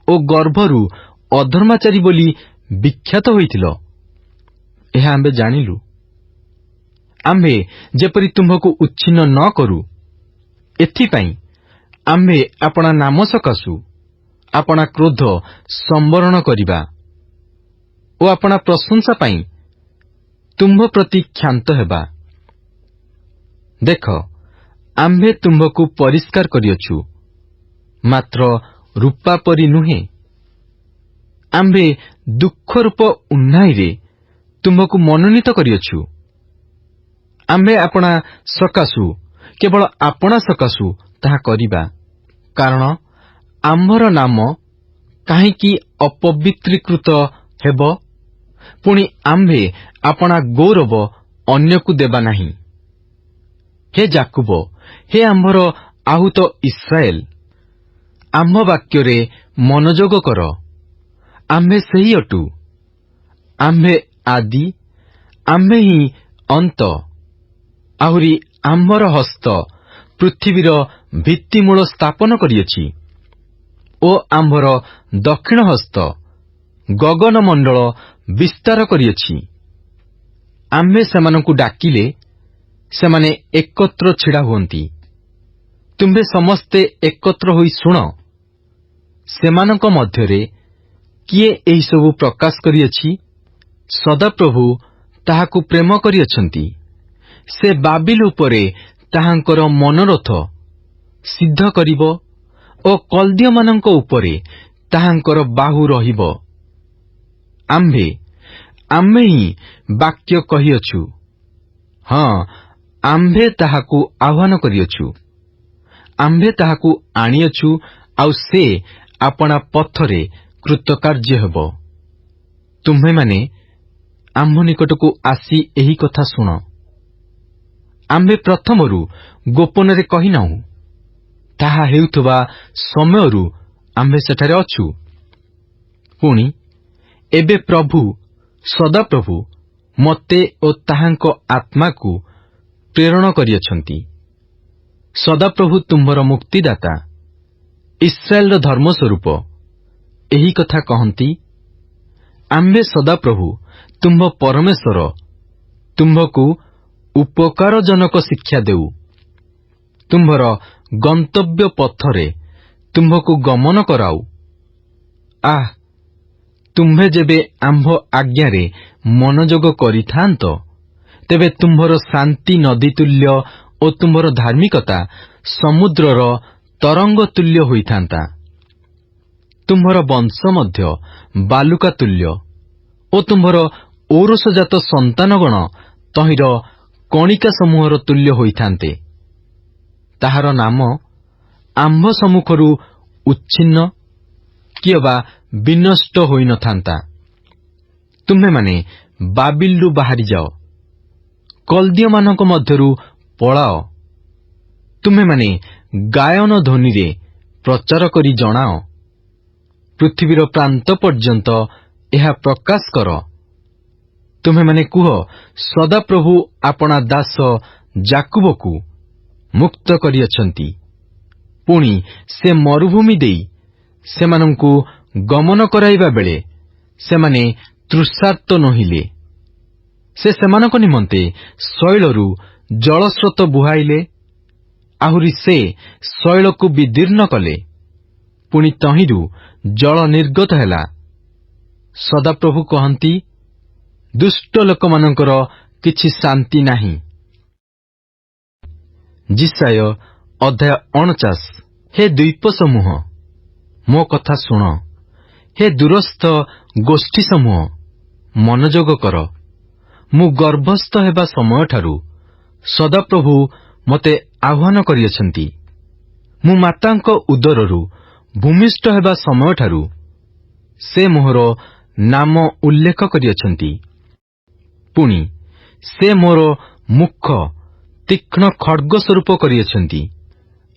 ଓ ଗର୍ଭରୁ ଅଧର୍ମାଚାରୀ ବୋଲି ବିଖ୍ୟାତ ହୋଇଥିଲ, ଏହା ଆମ୍ଭେ ଜାଣିଲୁ। ଆମ୍ଭେ ଯେପରି ତୁମ୍ଭକୁ ଉଚ୍ଛିନ୍ନ ନ କରୁ, ଏଥିପାଇଁ ଆମ୍ଭେ ଆପଣା ନାମ ସକାଶୁ ଆପଣା କ୍ରୋଧ ସମ୍ବରଣ କରିବା ଓ ଆପଣା ପ୍ରଶଂସା ପାଇଁ ତୁମ୍ଭ ପ୍ରତି କ୍ଷାନ୍ତ ହେବା। ଦେଖ, ଆମ୍ଭେ ତୁମ୍ଭକୁ ପରିଷ୍କାର କରିଅଛୁ, ମାତ୍ର ରୂପା ପରି ନୁହେଁ। ଆମ୍ଭେ ଦୁଃଖରୂପ ଉହ୍ନାଇରେ ତୁମ୍ଭକୁ ମନୋନୀତ କରିଅଛୁ। ଆମ୍ଭେ ଆପଣା ସକାଶୁ, କେବଳ ଆପଣା ସକାଶୁ ତାହା କରିବା, କାରଣ ଆମ୍ଭର ନାମ କାହିଁକି ଅପବିତ୍ରୀକୃତ ହେବ? ପୁଣି ଆମ୍ଭେ ଆପଣା ଗୌରବ ଅନ୍ୟକୁ ଦେବା ନାହିଁ। ହେ ଯାକୁବ, ହେ ଆମ୍ଭର ଆହୁତ ଇସ୍ରାଏଲ, ଆମ୍ଭ ବାକ୍ୟରେ ମନୋଯୋଗ କର। ଆମ୍ଭେ ସେହି ଅଟୁ, ଆମ୍ଭେ ଆଦି, ଆମ୍ଭେ ହିଁ ଅନ୍ତ। ଆହୁରି ଆମ୍ଭର ହସ୍ତ ପୃଥିବୀର ଭିତ୍ତିମୂଳ ସ୍ଥାପନ କରିଅଛି ଓ ଆମ୍ଭର ଦକ୍ଷିଣ ହସ୍ତ ଗଗନମଣ୍ଡଳ ବିସ୍ତାର କରିଅଛି। ଆମ୍ଭେ ସେମାନଙ୍କୁ ଡାକିଲେ ସେମାନେ ଏକତ୍ର ଛିଡ଼ା ହୁଅନ୍ତି। ତୁମ୍ଭେ ସମସ୍ତେ ଏକତ୍ର ହୋଇ ଶୁଣ। ସେମାନଙ୍କ ମଧ୍ୟରେ କିଏ ଏହିସବୁ ପ୍ରକାଶ କରିଅଛି? ସଦାପ୍ରଭୁ ତାହାକୁ ପ୍ରେମ କରିଅଛନ୍ତି। ସେ ବାବିଲ ଉପରେ ତାହାଙ୍କର ମନୋରଥ ସିଦ୍ଧ କରିବ ଓ କଲ୍ଦୀୟମାନଙ୍କ ଉପରେ ତାହାଙ୍କର ବାହୁ ରହିବ। ଆମ୍ଭେ ହିଁ ବାକ୍ୟ କହିଅଛୁ, ହଁ, ଆମ୍ଭେ ତାହାକୁ ଆହ୍ୱାନ କରିଅଛୁ। ଆମ୍ଭେ ତାହାକୁ ଆଣିଅଛୁ, ଆଉ ସେ ଆପଣା ପଥରେ କୃତକାର୍ଯ୍ୟ ହେବ। ତୁମ୍ଭେମାନେ ଆମ୍ଭ ନିକଟକୁ ଆସି ଏହି କଥା ଶୁଣ। ଆମ୍ଭେ ପ୍ରଥମରୁ ଗୋପନରେ କହିନାହୁଁ, ତାହା ହେଉଥିବା ସମୟରୁ ଆମ୍ଭେ ସେଠାରେ ଅଛୁ। ପୁଣି ଏବେ ପ୍ରଭୁ ସଦାପ୍ରଭୁ ମୋତେ ଓ ତାହାଙ୍କ ଆତ୍ମାକୁ ପ୍ରେରଣ କରିଅଛନ୍ତି। ସଦାପ୍ରଭୁ ତୁମ୍ଭର ମୁକ୍ତିଦାତା, ଇସ୍ରାଏଲର ଧର୍ମସ୍ୱରୂପ ଏହି କଥା କହନ୍ତି। ଆମ୍ଭେ ସଦାପ୍ରଭୁ ତୁମ୍ଭ ପରମେଶ୍ୱର ତୁମ୍ଭକୁ ଉପକାରଜନକ ଶିକ୍ଷା ଦେଉ। ତୁମ୍ଭର ଗନ୍ତବ୍ୟ ପଥରେ ତୁମ୍ଭକୁ ଗମନ କରାଉ। ଆଃ, ତୁମ୍ଭେ ଯେବେ ଆମ୍ଭ ଆଜ୍ଞାରେ ମନୋଯୋଗ କରିଥାନ୍ତ, ତେବେ ତୁମ୍ଭର ଶାନ୍ତି ନଦୀ ତୁଲ୍ୟ ଓ ତୁମ୍ଭର ଧାର୍ମିକତା ସମୁଦ୍ରର ତରଙ୍ଗ ତୁଲ୍ୟ ହୋଇଥାନ୍ତା। ତୁମ୍ଭର ବଂଶ ମଧ୍ୟ ବାଲୁକା ତୁଲ୍ୟ ଓ ତୁମ୍ଭର ଔରସଜାତ ସନ୍ତାନଗଣ ତହିଁର କଣିକା ସମୂହର ତୁଲ୍ୟ ହୋଇଥାନ୍ତେ। ତାହାର ନାମ ଆମ୍ଭ ସମ୍ମୁଖରୁ ଉଚ୍ଛିନ୍ନ କିଏବା ବିନଷ୍ଟ ହୋଇନଥାନ୍ତା। ତୁମ୍ଭେମାନେ ବାବିଲରୁ ବାହାରିଯାଅ, କଲ୍ଦୀୟମାନଙ୍କ ମଧ୍ୟରୁ ପଳାଅ। ତୁମ୍ଭେମାନେ ଗାୟନ ଧ୍ୱନିରେ ପ୍ରଚାର କରି ଜଣାଅ। ପୃଥିବୀର ପ୍ରାନ୍ତ ପର୍ଯ୍ୟନ୍ତ ଏହା ପ୍ରକାଶ କର। ତୁମ୍ଭେମାନେ କୁହ, ସଦାପ୍ରଭୁ ଆପଣା ଦାସ ଯାକୁବକୁ ମୁକ୍ତ କରିଅଛନ୍ତି। ପୁଣି ସେ ମରୁଭୂମି ଦେଇ ସେମାନଙ୍କୁ ଗମନ କରାଇବା ବେଳେ ସେମାନେ ତୃଷାର୍ତ୍ତ ନୋହିଲେ। ସେ ସେମାନଙ୍କ ନିମନ୍ତେ ଶୈଳରୁ ଜଳସ୍ରୋତ ବୁହାଇଲେ। ଆହୁରି ସେ ଶୈଳକୁ ବିଦୀର୍ଣ୍ଣ କଲେ, ପୁଣି ତହିଁରୁ ଜଳ ନିର୍ଗତ ହେଲା। ସଦାପ୍ରଭୁ କହନ୍ତି, ଦୁଷ୍ଟ ଲୋକମାନଙ୍କର କିଛି ଶାନ୍ତି ନାହିଁ। ଯିଶାୟ ଅଧ୍ୟାୟ 49। ହେ ଦ୍ୱୀପ ସମୂହ, ମୋ କଥା ଶୁଣ। ହେ ଦୂରସ୍ଥ ଗୋଷ୍ଠୀ ସମୂହ, ମନୋଯୋଗ କର। ମୁଁ ଗର୍ଭସ୍ଥ ହେବା ସମୟଠାରୁ ସଦାପ୍ରଭୁ ମୋତେ ଆହ୍ୱାନ କରିଅଛନ୍ତି। ମୁଁ ମାତାଙ୍କ ଉଦରରୁ ଭୂମିଷ୍ଠ ହେବା ସମୟଠାରୁ ସେ ମୋହର ନାମ ଉଲ୍ଲେଖ କରିଅଛନ୍ତି। ପୁଣି ସେ ମୋର ମୁଖ ତୀକ୍ଷ୍ଣ ଖଡ୍ଗ ସ୍ୱରୂପ କରିଅଛନ୍ତି।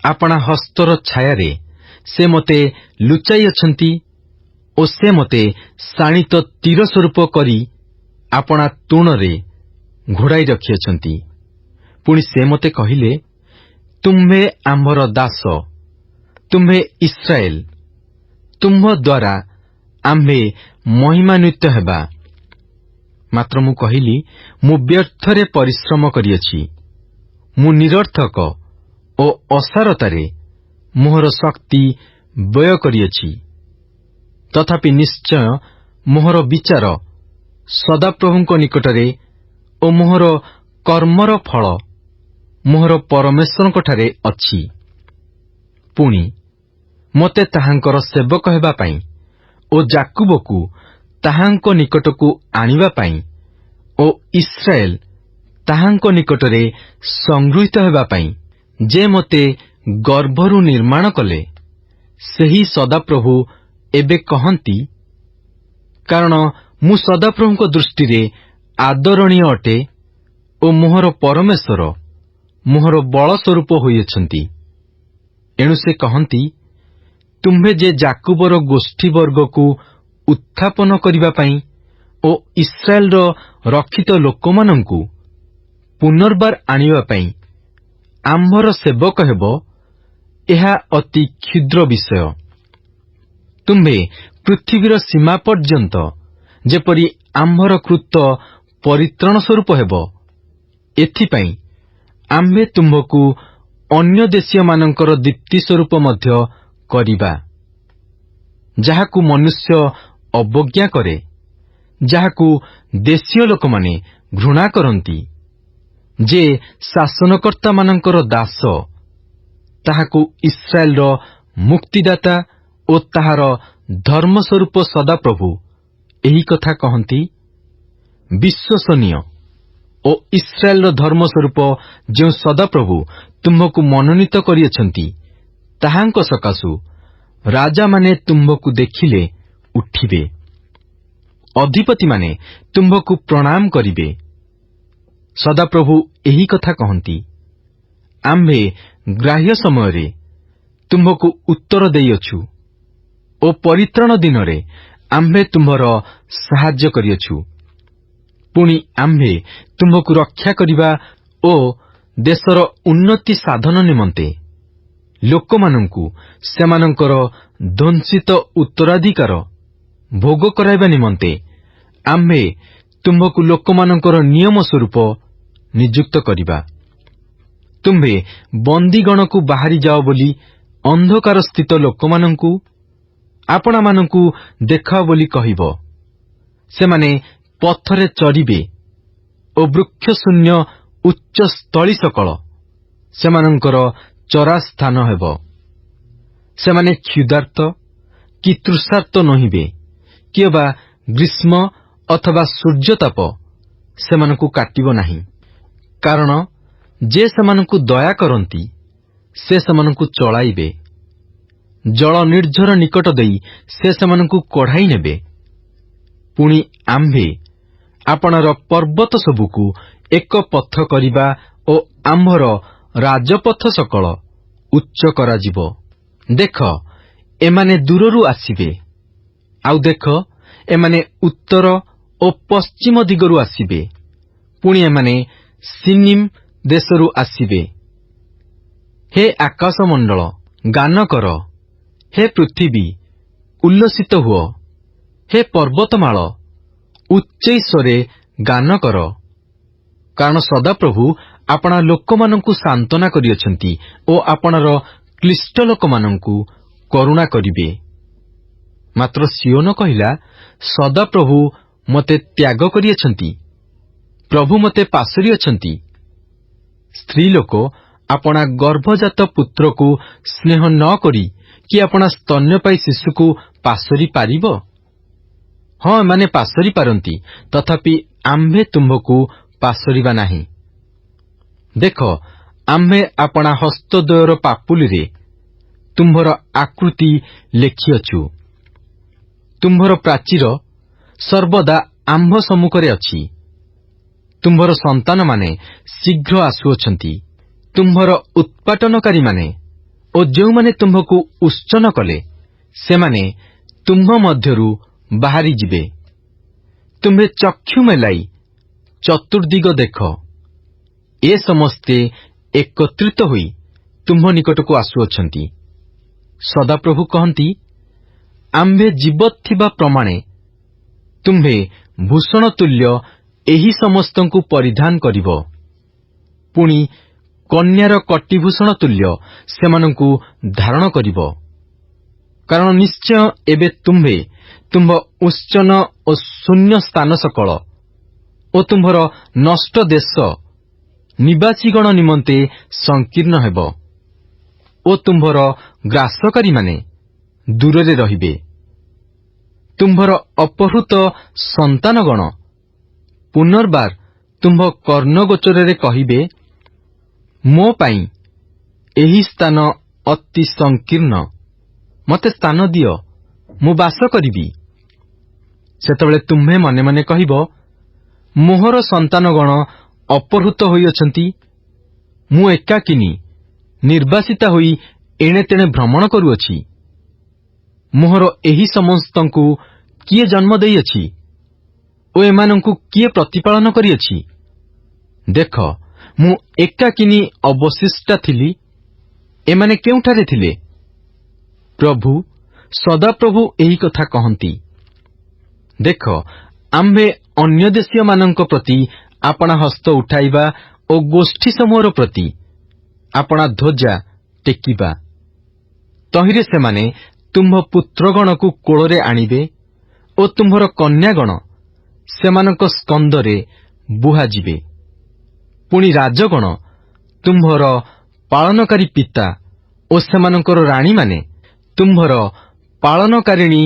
ଆପଣା ହସ୍ତର ଛାୟାରେ ସେ ମୋତେ ଲୁଚାଇଅଛନ୍ତି ଓ ସେ ମୋତେ ଶାଣିତ ତୀର ସ୍ୱରୂପ କରି ଆପଣା ତୁଣରେ ଘୋଡ଼ାଇ ରଖିଅଛନ୍ତି। ପୁଣି ସେ ମୋତେ କହିଲେ, ତୁମ୍ଭେ ଆମ୍ଭର ଦାସ, ତୁମ୍ଭେ ଇସ୍ରାଏଲ, ତୁମ୍ଭ ଦ୍ୱାରା ଆମ୍ଭେ ମହିମାନ୍ୱିତ ହେବା। ମାତ୍ର ମୁଁ କହିଲି, ମୁଁ ବ୍ୟର୍ଥରେ ପରିଶ୍ରମ କରିଅଛି, ମୁଁ ନିରର୍ଥକ ଓ ଅସାରତାରେ ମୋହର ଶକ୍ତି ବ୍ୟୟ କରିଅଛି। ତଥାପି ନିଶ୍ଚୟ ମୋହର ବିଚାର ସଦାପ୍ରଭୁଙ୍କ ନିକଟରେ ଓ ମୋହର କର୍ମର ଫଳ ମୋହର ପରମେଶ୍ୱରଙ୍କଠାରେ ଅଛି। ପୁଣି ମୋତେ ତାହାଙ୍କର ସେବକ ହେବା ପାଇଁ ଓ ଯାକୁବକୁ ତାହାଙ୍କ ନିକଟକୁ ଆଣିବା ପାଇଁ ଓ ଇସ୍ରାଏଲ ତାହାଙ୍କ ନିକଟରେ ସଂଗୃହୀତ ହେବା ପାଇଁ ଯେ ମୋତେ ଗର୍ଭରୁ ନିର୍ମାଣ କଲେ, ସେହି ସଦାପ୍ରଭୁ ଏବେ କହନ୍ତି, କାରଣ ମୁଁ ସଦାପ୍ରଭୁଙ୍କ ଦୃଷ୍ଟିରେ ଆଦରଣୀୟ ଅଟେ ଓ ମୋହର ପରମେଶ୍ୱର ମୋହର ବଳ ସ୍ୱରୂପ ହୋଇଅଛନ୍ତି। ଏଣୁ ସେ କହନ୍ତି, ତୁମ୍ଭେ ଯେ ଯାକୁବର ଗୋଷ୍ଠୀବର୍ଗକୁ ଉତ୍ଥାପନ କରିବା ପାଇଁ ଓ ଇସ୍ରାଏଲର ରକ୍ଷିତ ଲୋକମାନଙ୍କୁ ପୁନର୍ବାର ଆଣିବା ପାଇଁ ଆମ୍ଭର ସେବକ ହେବ, ଏହା ଅତି କ୍ଷୁଦ୍ର ବିଷୟ। ତୁମ୍ଭେ ପୃଥିବୀର ସୀମା ପର୍ଯ୍ୟନ୍ତ ଯେପରି ଆମ୍ଭର କୃତ ପରିତ୍ରାଣ ସ୍ୱରୂପ ହେବ, ଏଥିପାଇଁ ଆମ୍ଭେ ତୁମ୍ଭକୁ ଅନ୍ୟ ଦେଶୀୟମାନଙ୍କର ଦୀପ୍ତି ସ୍ୱରୂପ ମଧ୍ୟ କରିବା, ଯାହାକୁ ମନୁଷ୍ୟ ଅବଜ୍ଞା କରେ, ଯାହାକୁ ଦେଶୀୟ ଲୋକମାନେ ଘୃଣା କରନ୍ତି, ଯେ ଶାସନକର୍ତ୍ତାମାନଙ୍କର ଦାସ, ତାହାକୁ ଇସ୍ରାଏଲର ମୁକ୍ତିଦାତା ଓ ତାହାର ଧର୍ମସ୍ୱରୂପ ସଦାପ୍ରଭୁ ଏହି କଥା କହନ୍ତି। ବିଶ୍ୱସନୀୟ ଓ ଇସ୍ରାଏଲର ଧର୍ମସ୍ୱରୂପ ଯେଉଁ ସଦାପ୍ରଭୁ ତୁମ୍ଭକୁ ମନୋନୀତ କରିଅଛନ୍ତି, ତାହାଙ୍କ ସକାଶୁ ରାଜାମାନେ ତୁମ୍ଭକୁ ଦେଖିଲେ ଉଠିବେ, ଅଧିପତିମାନେ ତୁମ୍ଭକୁ ପ୍ରଣାମ କରିବେ। ସଦାପ୍ରଭୁ ଏହି କଥା କହନ୍ତି, ଆମ୍ଭେ ଗ୍ରାହ୍ୟ ସମୟରେ ତୁମ୍ଭକୁ ଉତ୍ତର ଦେଇଅଛୁ ଓ ପରିତ୍ରାଣ ଦିନରେ ଆମ୍ଭେ ତୁମ୍ଭର ସାହାଯ୍ୟ କରିଅଛୁ। ପୁଣି ଆମ୍ଭେ ତୁମ୍ଭକୁ ରକ୍ଷା କରିବା ଓ ଦେଶର ଉନ୍ନତି ସାଧନ ନିମନ୍ତେ ଲୋକମାନଙ୍କୁ ସେମାନଙ୍କର ଧ୍ୱଂସିତ ଉତ୍ତରାଧିକାର ଭୋଗ କରାଇବା ନିମନ୍ତେ ଆମ୍ଭେ ତୁମ୍ଭକୁ ଲୋକମାନଙ୍କର ନିୟମ ସ୍ୱରୂପ ନିଯୁକ୍ତ କରିବା। ତୁମ୍ଭେ ବନ୍ଦୀଗଣକୁ ବାହାରି ଯାଅ ବୋଲି ଅନ୍ଧକାରସ୍ଥିତ ଲୋକମାନଙ୍କୁ ଆପଣାମାନଙ୍କୁ ଦେଖାଅ ବୋଲି କହିବ। ସେମାନେ ପଥରେ ଚରିବେ ଓ ବୃକ୍ଷଶୂନ୍ୟ ଉଚ୍ଚ ସ୍ଥଳୀ ସକଳ ସେମାନଙ୍କର ଚରାସ୍ଥାନ ହେବ। ସେମାନେ କ୍ଷୁଧାର୍ତ କି ତୃଷାର୍ତ୍ତ ନୋହିବେ, କିଏବା ଗ୍ରୀଷ୍ମ ଅଥବା ସୂର୍ଯ୍ୟତାପ ସେମାନଙ୍କୁ କାଟିବ ନାହିଁ। କାରଣ ଯେ ସେମାନଙ୍କୁ ଦୟା କରନ୍ତି, ସେ ସେମାନଙ୍କୁ ଚଳାଇବେ, ଜଳ ନିର୍ଝର ନିକଟ ଦେଇ ସେ ସେମାନଙ୍କୁ କଢ଼ାଇ ନେବେ। ପୁଣି ଆମ୍ଭେ ଆପଣାର ପର୍ବତ ସବୁକୁ ଏକ ପଥ କରିବା ଓ ଆମ୍ଭର ରାଜପଥ ସକଳ ଉଚ୍ଚ କରାଯିବ। ଦେଖ, ଏମାନେ ଦୂରରୁ ଆସିବେ, ଆଉ ଦେଖ, ଏମାନେ ଉତ୍ତର ଓ ପଶ୍ଚିମ ଦିଗରୁ ଆସିବେ। ପୁଣି ଏମାନେ ସିନିମ୍ ଦେଶରୁ ଆସିବେ। ହେ ଆକାଶମଣ୍ଡଳ, ଗାନ କର, ହେ ପୃଥିବୀ, ଉଲ୍ଲସିତ ହୁଅ, ହେ ପର୍ବତମାଳ, ଉଚ୍ଚୈଶ୍ୱରେ ଗାନ କର। କାରଣ ସଦାପ୍ରଭୁ ଆପଣା ଲୋକମାନଙ୍କୁ ସାନ୍ତ୍ୱନା କରିଅଛନ୍ତି ଓ ଆପଣାର କ୍ଳିଷ୍ଟ ଲୋକମାନଙ୍କୁ କରୁଣା କରିବେ। ମାତ୍ର ସିଓନ କହିଲା, ସଦାପ୍ରଭୁ ମୋତେ ତ୍ୟାଗ କରିଅଛନ୍ତି, ପ୍ରଭୁ ମୋତେ ପାଶୋରିଅଛନ୍ତି। ସ୍ତ୍ରୀଲୋକ ଆପଣା ଗର୍ଭଜାତ ପୁତ୍ରକୁ ସ୍ନେହ ନ କରି କି ଆପଣା ସ୍ତନ୍ୟପାୟୀ ଶିଶୁକୁ ପାଶୋରି ପାରିବ? ହଁ, ଏମାନେ ପାଶୋରି ପାରନ୍ତି, ତଥାପି ଆମ୍ଭେ ତୁମ୍ଭକୁ ପାଶୋରିବା ନାହିଁ। ଦେଖ, ଆମ୍ଭେ ଆପଣା ହସ୍ତଦ୍ୱୟର ପାପୁଲିରେ ତୁମ୍ଭର ଆକୃତି ଲେଖିଅଛୁ। ତୁମ୍ଭର ପ୍ରାଚୀର ସର୍ବଦା ଆମ୍ଭ ସମ୍ମୁଖରେ ଅଛି। ତୁମ୍ଭର ସନ୍ତାନମାନେ ଶୀଘ୍ର ଆସୁଅଛନ୍ତି। ତୁମ୍ଭର ଉତ୍ପାଟନକାରୀମାନେ ଓ ଯେଉଁମାନେ ତୁମ୍ଭକୁ ଉତ୍ସନ କଲେ, ସେମାନେ ତୁମ୍ଭ ମଧ୍ୟରୁ ବାହାରି ଯିବେ। ତୁମ୍ଭେ ଚକ୍ଷୁ ମେଲାଇ ଚତୁର୍ଦିଗ ଦେଖ। ଏ ସମସ୍ତେ ଏକତ୍ରିତ ହୋଇ ତୁମ୍ଭ ନିକଟକୁ ଆସୁଅଛନ୍ତି। ସଦାପ୍ରଭୁ କହନ୍ତି, ଆମ୍ଭେ ଜୀବତ ଥିବା ପ୍ରମାଣେ ତୁମ୍ଭେ ଭୂଷଣ ତୁଲ୍ୟ ଏହି ସମସ୍ତଙ୍କୁ ପରିଧାନ କରିବ। ପୁଣି କନ୍ୟାର କଟିଭୂଷଣ ତୁଲ୍ୟ ସେମାନଙ୍କୁ ଧାରଣ କରିବ। କାରଣ ନିଶ୍ଚୟ ଏବେ ତୁମ୍ଭେ ତୁମ୍ଭ ଉତ୍ସନ ଓ ଶୂନ୍ୟ ସ୍ଥାନ ସକଳ ଓ ତୁମ୍ଭର ନଷ୍ଟ ଦେଶ ନିବାସୀଗଣ ନିମନ୍ତେ ସଂକୀର୍ଣ୍ଣ ହେବ ଓ ତୁମ୍ଭର ଗ୍ରାସକାରୀମାନେ ଦୂରରେ ରହିବେ। ତୁମ୍ଭର ଅପହୃତ ସନ୍ତାନଗଣ ପୁନର୍ବାର ତୁମ୍ଭ କର୍ଣ୍ଣଗୋଚରରେ କହିବେ, ମୋ ପାଇଁ ଏହି ସ୍ଥାନ ଅତି ସଂକୀର୍ଣ୍ଣ, ମୋତେ ସ୍ଥାନ ଦିଅ, ମୁଁ ବାସ କରିବି। ସେତେବେଳେ ତୁମ୍ଭେ ମନେ ମନେ କହିବ, ମୋହର ସନ୍ତାନଗଣ ଅପହୃତ ହୋଇଅଛନ୍ତି, ମୁଁ ଏକାକିନୀ ନିର୍ବାସିତା ହୋଇ ଏଣେ ତେଣେ ଭ୍ରମଣ କରୁଅଛି। ମୋହର ଏହି ସମସ୍ତଙ୍କୁ କିଏ ଜନ୍ମ ଦେଇଅଛି ଓ ଏମାନଙ୍କୁ କିଏ ପ୍ରତିପାଳନ କରିଅଛି? ଦେଖ, ମୁଁ ଏକାକିନୀ ଅବଶିଷ୍ଟା ଥିଲି, ଏମାନେ କେଉଁଠାରେ ଥିଲେ? ପ୍ରଭୁ ସଦାପ୍ରଭୁ ଏହି କଥା କହନ୍ତି। ଦେଖ, ଆମ୍ଭେ ଅନ୍ୟ ଦେଶୀୟମାନଙ୍କ ପ୍ରତି ଆପଣା ହସ୍ତ ଉଠାଇବା ଓ ଗୋଷ୍ଠୀ ସମୂହର ପ୍ରତି ଆପଣା ଧ୍ୱଜା ଟେକିବା। ତହିଁରେ ସେମାନେ ତୁମ୍ଭ ପୁତ୍ରଗଣକୁ କୋଳରେ ଆଣିବେ ଓ ତୁମ୍ଭର କନ୍ୟାଗଣ ସେମାନଙ୍କ ସ୍କନ୍ଧରେ ବୁହାଯିବେ। ପୁଣି ରାଜଗଣ ତୁମ୍ଭର ପାଳନକାରୀ ପିତା ଓ ସେମାନଙ୍କର ରାଣୀମାନେ ତୁମ୍ଭର ପାଳନକାରିଣୀ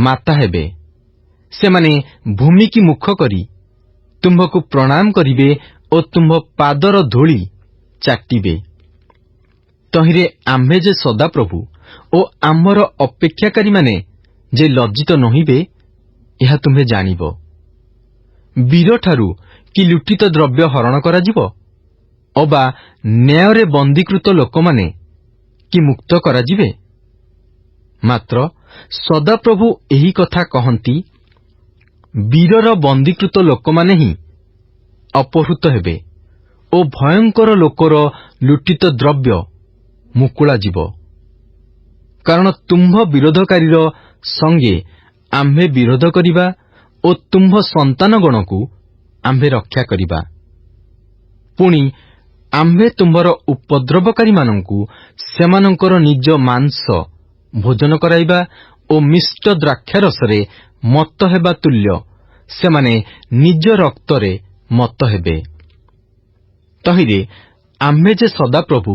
ମାତା ହେବେ। ସେମାନେ ଭୂମିକି ମୁଖ କରି ତୁମ୍ଭକୁ ପ୍ରଣାମ କରିବେ ଓ ତୁମ୍ଭ ପାଦର ଧୂଳି ଚାଟିବେ। ତହିଁରେ ଆମ୍ଭେ ଯେ ସଦାପ୍ରଭୁ ଓ ଆମର ଅପେକ୍ଷାକାରୀମାନେ ଯେ ଲଜ୍ଜିତ ନୋହିବେ, ଏହା ତୁମ୍ଭେ ଜାଣିବ। ବୀରଠାରୁ କି ଲୁଟିତ ଦ୍ରବ୍ୟ ହରଣ କରାଯିବ, ଅବା ନ୍ୟାୟରେ ବନ୍ଦୀକୃତ ଲୋକମାନେ କି ମୁକ୍ତ କରାଯିବେ? ମାତ୍ର ସଦାପ୍ରଭୁ ଏହି କଥା କହନ୍ତି, ବୀରର ବନ୍ଦୀକୃତ ଲୋକମାନେ ହିଁ ଅପହୃତ ହେବେ ଓ ଭୟଙ୍କର ଲୋକର ଲୁଟିତ ଦ୍ରବ୍ୟ ମୁକୁଳା ଯିବ। କାରଣ ତୁମ୍ଭ ବିରୋଧକାରୀର ସଙ୍ଗେ ଆମ୍ଭେ ବିରୋଧ କରିବା ଓ ତୁମ୍ଭ ସନ୍ତାନଗଣକୁ ଆମ୍ଭେ ରକ୍ଷା କରିବା। ପୁଣି ଆମ୍ଭେ ତୁମ୍ଭର ଉପଦ୍ରବକାରୀମାନଙ୍କୁ ସେମାନଙ୍କର ନିଜ ମାଂସ ଭୋଜନ କରାଇବା ଓ ମିଷ୍ଟ ଦ୍ରାକ୍ଷାରସରେ ମତ ହେବା ତୁଲ୍ୟ ସେମାନେ ନିଜ ରକ୍ତରେ ମତ ହେବେ। ତହିଁରେ ଆମ୍ଭେ ଯେ ସଦାପ୍ରଭୁ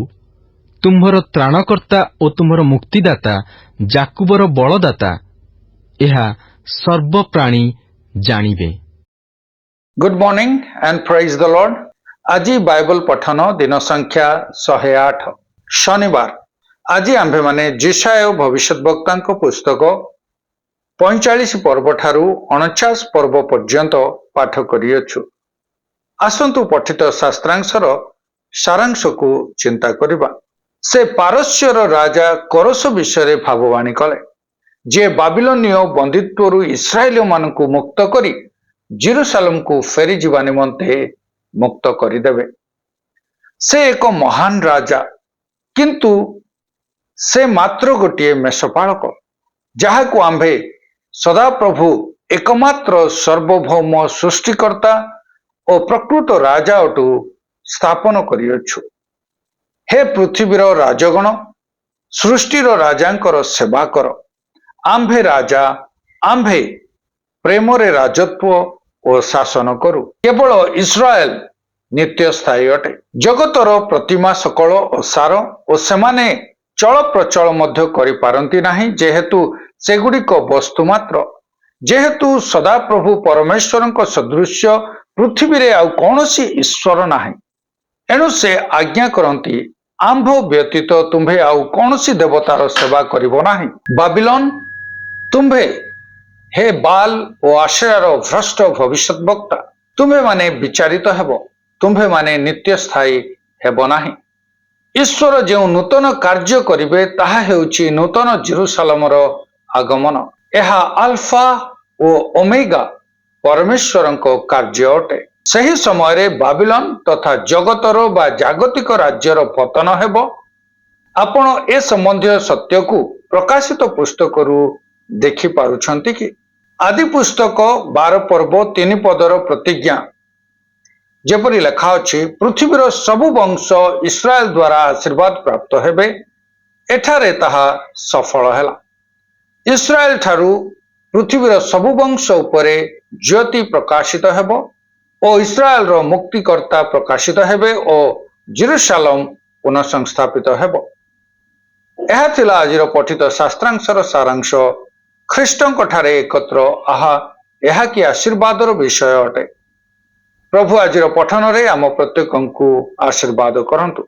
ତୁମ୍ଭର ତ୍ରାଣକର୍ତ୍ତା ଓ ତୁମ୍ଭର ମୁକ୍ତିଦାତା, ଜାକୁବର ବଳଦାତା, ଏହା ସର୍ବପ୍ରାଣୀ ଜାଣିବେ। Good morning and prize the Lord. ଆଜି ବାଇବଲ ପଠନ ଦିନ ସଂଖ୍ୟା 108, ଶନିବାର। ଆଜି ଆମ୍ଭେମାନେ ଯେଶାୟା ଭବିଷ୍ୟତବକ୍ତାଙ୍କ ପୁସ୍ତକ 45 ପର୍ବ ଠାରୁ 49 ପର୍ବ ପର୍ଯ୍ୟନ୍ତ ପାଠ କରିଅଛୁ। ଆସନ୍ତୁ ପଠିତ ଶାସ୍ତ୍ରାଂଶର ସାରାଂଶକୁ ଚିନ୍ତା କରିବା। ସେ ପାରସ୍ୟର ରାଜା କରୋସ ବିଷୟରେ ଭାବବାଣୀ କଲେ, ଯିଏ ବାବିଲୋନୀୟ ବନ୍ଦିତ୍ୱରୁ ଇସ୍ରାଏଲମାନଙ୍କୁ ମୁକ୍ତ କରି ଜେରୁସାଲେମକୁ ଫେରିଯିବା ନିମନ୍ତେ ମୁକ୍ତ କରିଦେବେ। ସେ ଏକ ମହାନ ରାଜା, କିନ୍ତୁ ସେ ମାତ୍ର ଗୋଟିଏ ମେଷପାଳକ, ଯାହାକୁ ଆମ୍ଭେ ସଦାପ୍ରଭୁ ଏକମାତ୍ର ସର୍ବଭୌମ ସୃଷ୍ଟିକର୍ତ୍ତା ଓ ପ୍ରକୃତ ରାଜା ଅଟୁ ସ୍ଥାପନ କରିଅଛୁ। ହେ ପୃଥିବୀର ରାଜଗଣ, ସୃଷ୍ଟିର ରାଜାଙ୍କର ସେବା କର। ଆମ୍ଭେ ରାଜା, ଆମ୍ଭେ ପ୍ରେମରେ ରାଜତ୍ୱ ଓ ଶାସନ କରୁ। କେବଳ ଇସ୍ରାଏଲ ନିତ୍ୟସ୍ଥାୟୀ ଅଟେ। ଜଗତର ପ୍ରତିମା ସକଳ ଅସାର ଓ ସେମାନେ ଚଳପ୍ରଚଳ ମଧ୍ୟ କରିପାରନ୍ତି ନାହିଁ, ଯେହେତୁ ସେଗୁଡ଼ିକ ବସ୍ତୁ ମାତ୍ର। ଯେହେତୁ ସଦାପ୍ରଭୁ ପରମେଶ୍ୱରଙ୍କ ସଦୃଶ୍ୟ ପୃଥିବୀରେ ଆଉ କୌଣସି ଈଶ୍ୱର ନାହିଁ, ଏଣୁ ସେ ଆଜ୍ଞା କରନ୍ତି, ଆମ୍ଭ ବ୍ୟତୀତ ତୁମ୍ଭେ ଆଉ କୌଣସି ଦେବତାର ସେବା କରିବ ନାହିଁ। ବାବିଲୋନ, ତୁମ୍ଭେ ହେ ବାଲ ଓ ଆଶେରାର ଭ୍ରଷ୍ଟ ଭବିଷ୍ୟତବକ୍ତା, ତୁମ୍ଭେମାନେ ବିଚାରିତ ହେବ, ତୁମ୍ଭେମାନେ ନିତ୍ୟସ୍ଥାୟୀ ହେବ ନାହିଁ। ଈଶ୍ୱର ଯେଉଁ ନୂତନ କାର୍ଯ୍ୟ କରିବେ, ତାହା ହେଉଛି ନୂତନ ଜେରୁସାଲେମର ଆଗମନ। ଏହା ଆଲଫା ଓ ଓମେଗା ପରମେଶ୍ୱରଙ୍କ କାର୍ଯ୍ୟ ଅଟେ। ସେହି ସମୟରେ ବାବିଲନ ତଥା ଜଗତର ବା ଜାଗତିକ ରାଜ୍ୟର ପତନ ହେବ। ଆପଣ ଏ ସମ୍ବନ୍ଧୀୟ ସତ୍ୟକୁ ପ୍ରକାଶିତ ପୁସ୍ତକରୁ ଦେଖିପାରୁଛନ୍ତି କି? ଆଦି ପୁସ୍ତକ 12 ପର୍ବ 3 ପଦର ପ୍ରତିଜ୍ଞା ଯେପରି ଲେଖା ଅଛି, ପୃଥିବୀର ସବୁ ବଂଶ ଇସ୍ରାଏଲ ଦ୍ୱାରା ଆଶୀର୍ବାଦ ପ୍ରାପ୍ତ ହେବେ। ଏଠାରେ ତାହା ସଫଳ ହେଲା। ଇସ୍ରାଏଲ ଠାରୁ ପୃଥିବୀର ସବୁ ବଂଶ ଉପରେ ଜ୍ୟୋତି ପ୍ରକାଶିତ ହେବ ଓ ଇସ୍ରାଏଲର ମୁକ୍ତିକର୍ତ୍ତା ପ୍ରକାଶିତ ହେବେ ଓ ଜେରୁସାଲେମ ପୁନଃସଂସ୍ଥାପିତ ହେବ। ଏହା ଥିଲା ଆଜିର ପଠିତ ଶାସ୍ତ୍ରାଂଶର ସାରାଂଶ। ଖ୍ରୀଷ୍ଟଙ୍କ ଠାରେ ଏକତ୍ର ଏହା କି ଆଶୀର୍ବାଦର ବିଷୟ ଅଟେ। ପ୍ରଭୁ ଆଜିର ପଠନରେ ଆମ ପ୍ରତ୍ୟେକଙ୍କୁ ଆଶୀର୍ବାଦ କରନ୍ତୁ।